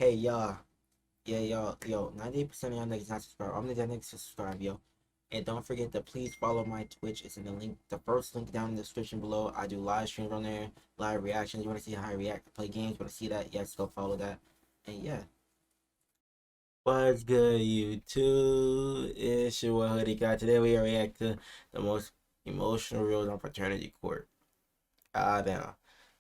Hey y'all, yeah y'all, yo, 98% of y'all niggas not subscribed. I'm the niggas to subscribe, yo. And don't forget to please follow my Twitch. It's in the link, the first link down in the description below. I do live streams on there, live reactions. You want to see how I react to play games? You want to see that? Yes, go follow that. And yeah. What's good, YouTube? It's your boy Hoodie Guy. Today we react to the most emotional reels on Paternity Court. Damn.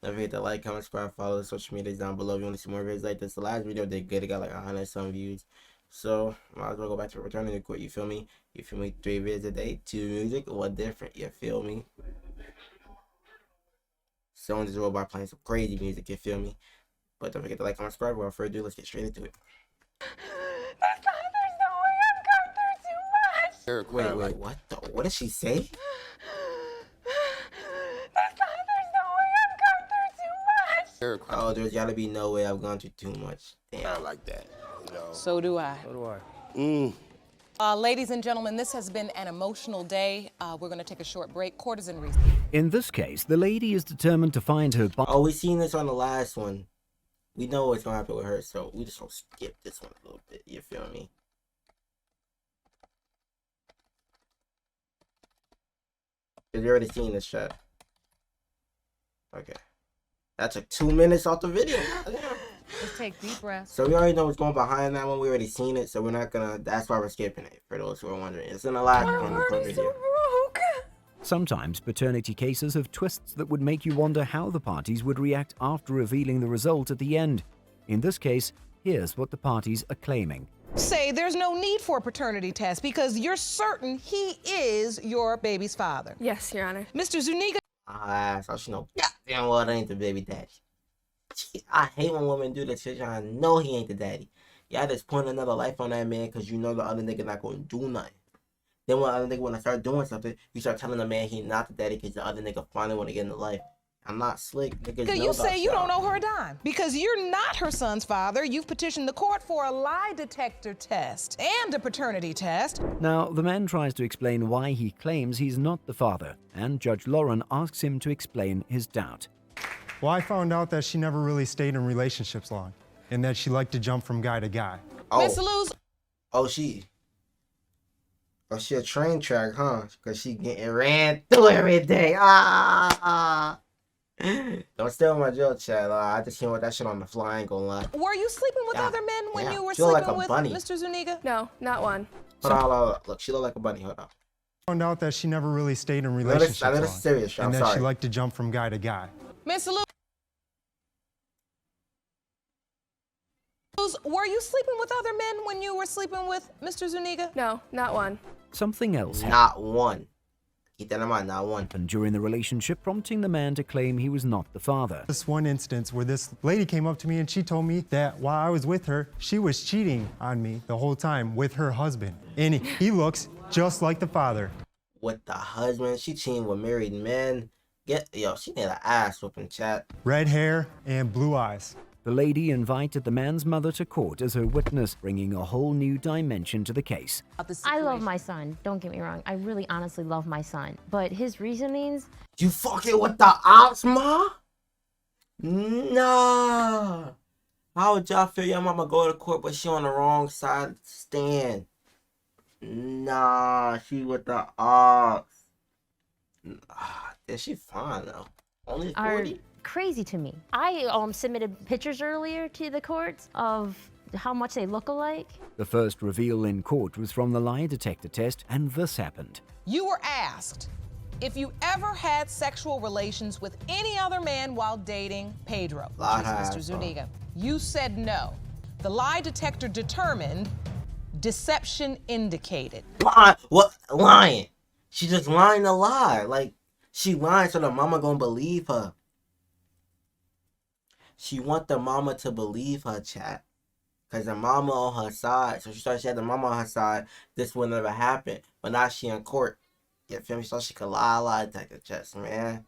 Don't forget to like, comment, subscribe, follow the social medias down below if you want to see more videos like this. The last video did good. It got like 100 some views. So, might as well go back to Paternity Court. You feel me? You feel me? 3 videos a day, 2 music, what different? You feel me? Someone just rolled by playing some crazy music. You feel me? But don't forget to like, comment, subscribe. Without further ado, let's get straight into it. There's no way I've gone through too much. Wait, what the? What did she say? There's no way I've gone through too much. Oh, there's gotta be no way I've gone through too much. Damn. I like that. You know. So do I. Ladies and gentlemen, this has been an emotional day. We're going to take a short break. Court is in recess. In this case, the lady is determined to find her Oh, we seen this on the last one. We know what's gonna happen with her, so we just gonna skip this one a little bit. You feel me? Cause you already seen this shot. Okay, that took 2 minutes off the video. Just take deep breaths. So we already know what's going behind that one. We already seen it, so we're not gonna. That's why we're skipping it. For those who are wondering, it's in the last video. Sometimes paternity cases have twists that would make you wonder how the parties would react after revealing the result at the end. In this case, here's what the parties are claiming. Say there's no need for a paternity test because you're certain he is your baby's father. Yes, Your Honor. Mr. Zuniga. So she know goddamn well that ain't the baby daddy. I hate when women do this shit. I know he ain't the daddy. Y'all just putting another life on that man because you know the other nigga not gonna do nothing. Then when the other nigga wanna start doing something, you start telling the man he not the daddy because the other nigga finally wanna get in the life. I'm not slick. Niggas know You say about you y'all. don't owe her a dime because you're not her son's father. You've petitioned the court for a lie detector test and a paternity test. Now, the man tries to explain why he claims he's not the father, and Judge Lauren asks him to explain his doubt. Well, I found out that she never really stayed in relationships long, and that she liked to jump from guy to guy. Miss Luz. Oh, she a train track, huh? Because she getting ran through every day. Don't steal my joke, chat. I just came with that shit on the fly. I ain't gonna lie. Were you sleeping with other men when you were She look like sleeping a with bunny. Mr. Zuniga? No, not one. Hold on. Look, she look like a bunny. Hold on. Found out that she never really stayed in Now relationships this long, is serious. I'm and that sorry. she liked to jump from guy to guy. Miss Luz, were you sleeping with other men when you were sleeping with Mr. Zuniga? No, not one. Something else Not one. Keep that in mind. Not one. happened during the relationship, prompting the man to claim he was not the father. This one instance where this lady came up to me and she told me that while I was with her, she was cheating on me the whole time with her husband. And he looks just like the father. With the husband, she cheating with married men. She need an ass whooping, chat. Red hair and blue eyes. The lady invited the man's mother to court as her witness, bringing a whole new dimension to the case. I love my son. Don't get me wrong. I really honestly love my son. But his reasonings... You fucking with the ops, ma? Nah. How would y'all feel your mama go to court but she on the wrong side stand? Nah, she with the ops. Yeah, she fine though. Only 40? are crazy to me. I submitted pictures earlier to the courts of how much they look alike. The first reveal in court was from the lie detector test, and this happened. You were asked if you ever had sexual relations with any other man while dating Pedro, which is Mr. Zuniga. You said no. The lie detector determined deception indicated. What? Lying. She just lying to lie. Like, she lying so the mama gonna believe her. She want the mama to believe her, chat. Because the mama on her side. So she thought she had the mama on her side. This would never happen. But now she in court. You feel me? So she could lie, detector chest, man.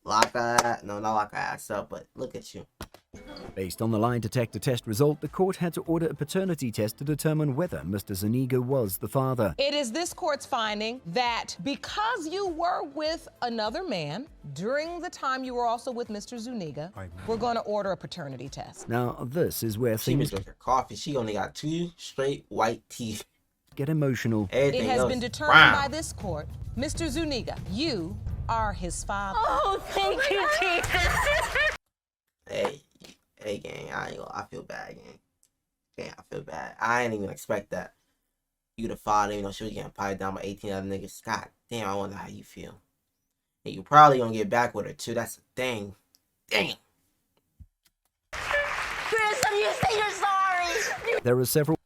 Lock her ass. No, not lock her ass up, but look at you. Based on the lie detector test result, the court had to order a paternity test to determine whether Mr. Zuniga was the father. It is this court's finding that because you were with another man during the time you were also with Mr. Zuniga, we're going to order a paternity test. Now, this is where She was things drinking coffee. She only got 2 straight white teeth. get emotional. Everything It has else been is determined brown. by this court, Mr. Zuniga, you are his father. Oh, thank you, Jesus. Hey, gang, I feel bad, gang. Yeah, I feel bad. I didn't even expect that. You the father, you know, she was getting piped down by 18 other niggas. God damn, I wonder how you feel. And you probably gonna get back with her, too. That's the thing. Damn. Grissom, you say you're sorry. There are several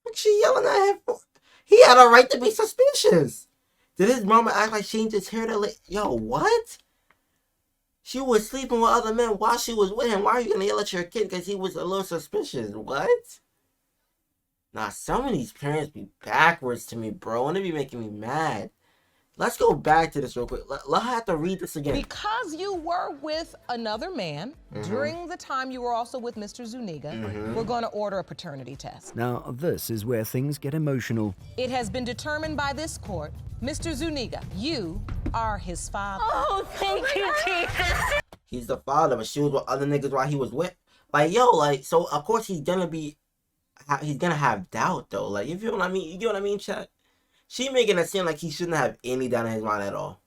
What's she yelling at him for? He had a right to be suspicious. Did his mama act like she didn't just hear that? Yo, what? She was sleeping with other men while she was with him. Why are you gonna yell at your kid because he was a little suspicious? What? Nah, some of these parents be backwards to me, bro, and they be making me mad. Let's go back to this real quick. Let her have to read this again. Because you were with another man during the time you were also with Mr. Zuniga, we're going to order a paternity test. Now, this is where things get emotional. It has been determined by this court, Mr. Zuniga, you are his father. Oh, thank you, Jesus. He's the father, but she was with other niggas while he was with. Like, yo, like, so of course he's gonna have doubt though. Like, you feel what I mean? You get what I mean, chat? She making it seem like he shouldn't have any doubt in his mind at all.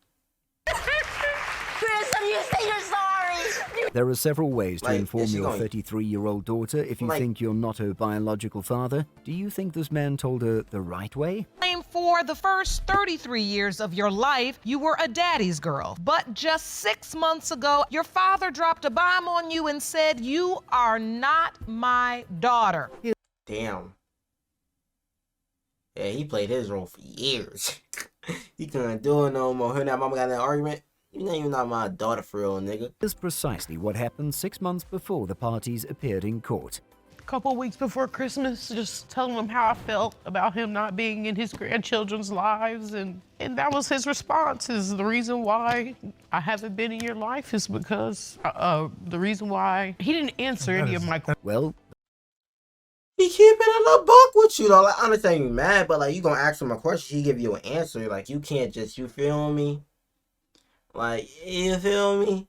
Grissom, you say you're sorry. There are several ways to Like, inform is she your going- 33-year-old daughter if you Like- think you're not her biological father. Do you think this man told her the right way? For the first 33 years of your life, you were a daddy's girl. But just 6 months ago, your father dropped a bomb on you and said, you are not my daughter. Damn. Yeah, he played his role for years. He couldn't do it no more. Her and that mama got in an argument. You know you're not my daughter for real, nigga. This is precisely what happened 6 months before the parties appeared in court. Couple weeks before Christmas, just telling him how I felt about him not being in his grandchildren's lives, and that was his response. Is the reason why I haven't been in your life is because the reason why he didn't answer any of my questions. Well, He keeping it a buck with you though. Like, I understand you mad, but like you gonna ask him a question, he give you an answer. Like you can't just, you feel me? Like, you feel me?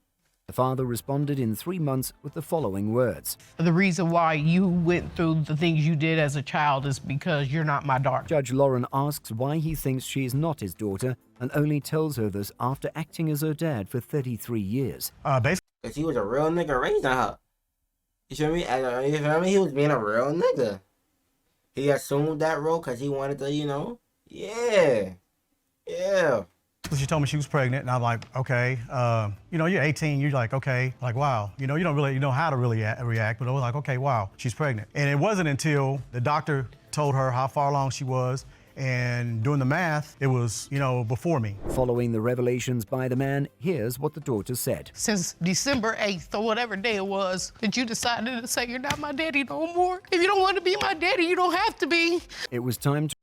the father responded in 3 months with the following words. The reason why you went through the things you did as a child is because you're not my daughter. Judge Lauren asks why he thinks she is not his daughter and only tells her this after acting as her dad for 33 years. Cause he was a real nigga raising her. You feel me? You feel me? He was being a real nigga. He assumed that role cause he wanted to, you know? Yeah. Yeah. She told me she was pregnant, and I'm like, okay. You know, you're 18, you're like, okay, like, wow. You know, you don't really know how to really react, but I was like, okay, wow, she's pregnant. And it wasn't until the doctor told her how far along she was, and doing the math, it was, you know, before me. Following the revelations by the man, here's what the daughter said. Since December 8th or whatever day it was that you decided to say you're not my daddy no more. If you don't want to be my daddy, you don't have to be. It was time to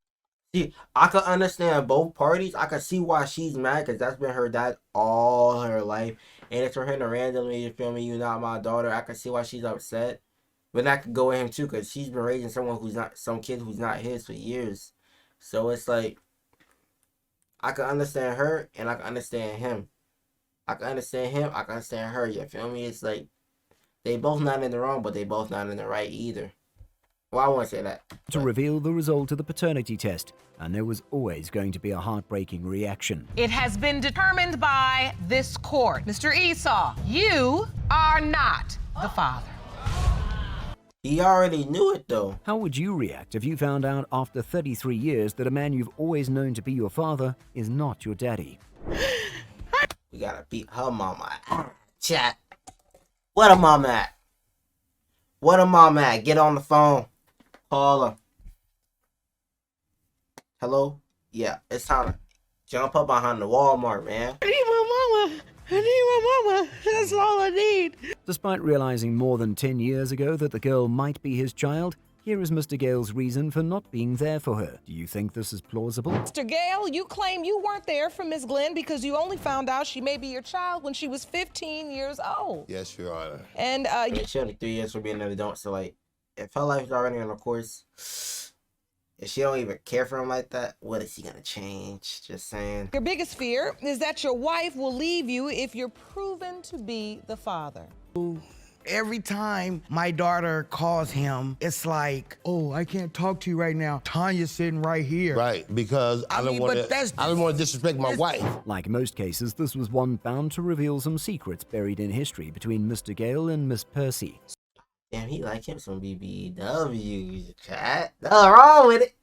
See, I could understand both parties. I could see why she's mad because that's been her dad all her life. And it's for him to randomly, you feel me, you're not my daughter. I could see why she's upset. But that could go with him too because she's been raising someone who's not, some kid who's not his for years. So it's like, I can understand her and I can understand him. I can understand him, I can understand her, you feel me? It's like, they both not in the wrong, but they both not in the right either. Well, I won't say that. reveal the result of the paternity test, and there was always going to be a heartbreaking reaction. It has been determined by this court. Mr. Esau, you are not the father. He already knew it though. How would you react if you found out after 33 years that a man you've always known to be your father is not your daddy? We gotta beat her mama at. Chat. What a mama at? What a mama at? Get on the phone. Call her. Hello? Yeah, it's time to jump up behind the Walmart, man. I need my mama. I need my mama. That's all I need. Despite realizing more than 10 years ago that the girl might be his child, Here is Mr. Gale's reason for not being there for her. Do you think this is plausible? Mr. Gale, you claim you weren't there for Ms. Glenn because you only found out she may be your child when she was 15 years old. Yes, Your Honor. And Yeah, she only 3 years for being an adult, so like, if her life is already on the course, if she don't even care for him like that, what is he gonna change? Just saying. your biggest fear is that your wife will leave you if you're proven to be the father. Every time my daughter calls him, it's like, oh, I can't talk to you right now. Tanya's sitting right here. Right, because I don't want to disrespect my wife. Like most cases, this was one bound to reveal some secrets buried in history between Mr. Gale and Miss Percy. Damn, he like him some BBW, chat. Nothing wrong with it.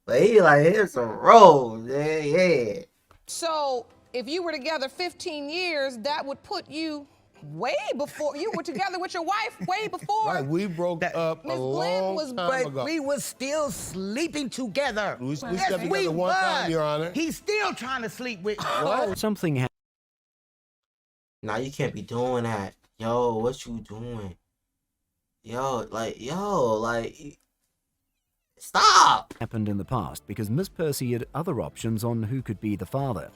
But he like him some rolls, yeah. So if you were together 15 years, that would put you way before you were together with your wife, way before. Right, we broke up Miss a Glenn long was- time ago. But we was still sleeping together. We slept together one time, Your Honor. He's still trying to sleep with. Something happened. Nah, you can't be doing that. Yo, what you doing? Yo, stop! Happened in the past because Miss Percy had other options on who could be the father.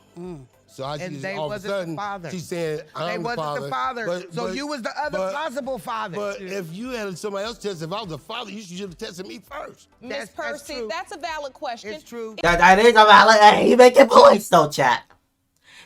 So I And just, they all of a wasn't the sudden, father. she said, They I'm the wasn't father. the father. So you was the other possible father. But if you had somebody else test if I was the father, you should have tested me first. Miss That's Percy, true. that's a valid question. It's true. That is about like, hey, he making points though, chat.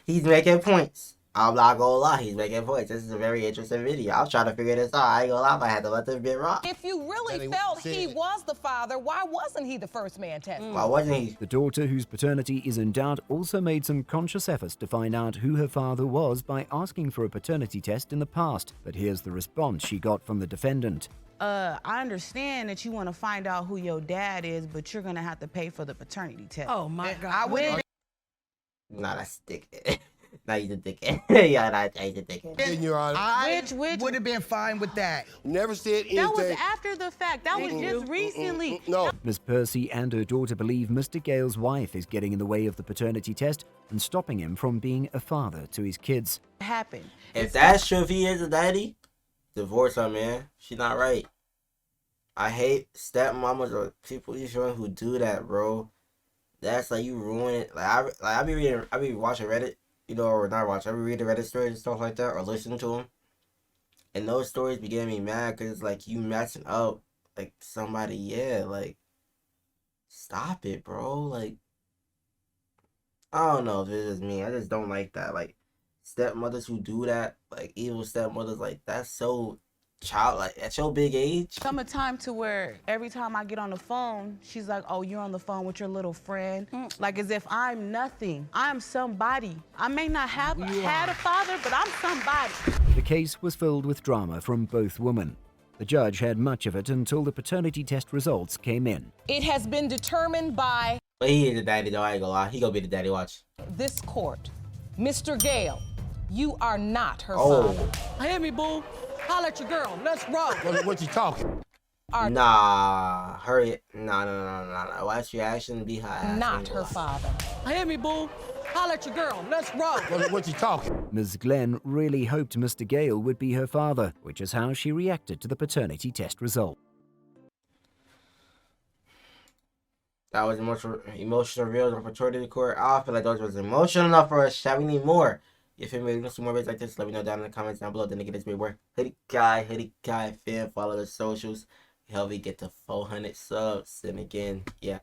He's making points. I'm not gonna lie, he's making points. This is a very interesting video. I'm trying to figure this out. I ain't gonna lie, I had to let this bit rock. If you really That ain't felt what she he said. was the father, why wasn't he the first man tested? Why wasn't he? The daughter, whose paternity is in doubt, also made some conscious efforts to find out who her father was by asking for a paternity test in the past. But here's the response she got from the defendant. I understand that you want to find out who your dad is, but you're gonna have to pay for the paternity test. Oh my God. I wouldn't. Nah, that's dickhead. Nah, he's a dickhead. Yeah, he's a dickhead. In Your Honor. I Which- would have been fine with that. Never said anything. That was after the fact. That was just recently. No. Miss Percy and her daughter believe Mr. Gale's wife is getting in the way of the paternity test and stopping him from being a father to his kids. Happened. If that's true, if he is a daddy, divorce her, man. She's not right. I hate stepmamas or people who do that, bro. That's like you ruin it. I be watching Reddit, you know, or not watching. I be reading Reddit stories and stuff like that, or listening to them. And those stories be getting me mad because it's like you messing up like somebody. Yeah, like stop it, bro. Like I don't know if it's just me. I just don't like that. Like stepmothers who do that, like evil stepmothers, like that's so child. Like at your big age. Come a time to where every time I get on the phone, she's like, oh, you're on the phone with your little friend. Like as if I'm nothing. I'm somebody. I may not have had a father, but I'm somebody. The case was filled with drama from both women. The judge had much of it until the paternity test results came in. It has been determined by But he is the daddy though. I ain't gonna lie. He gonna be the daddy. Watch. this court. Mr. Gale, you are not her Oh. father. Hear me, boo. Holla at your girl. Let's roll. What you talking? Nah, hurry it. Nah. Watch your action be her ass. Not ain't her gonna lie. father. Hear me, boo. Holla at your girl. Let's roll. What you talking? Ms. Glenn really hoped Mr. Gale would be her father, which is how she reacted to the paternity test result. That was emotional reels on paternity court. I feel like those was emotional enough for us. Shall we need more? If you want some more videos like this, let me know down in the comments down below. Then get this big word. Hoodie guy, fan, follow the socials. Help me get to 400 subs. And again, yeah.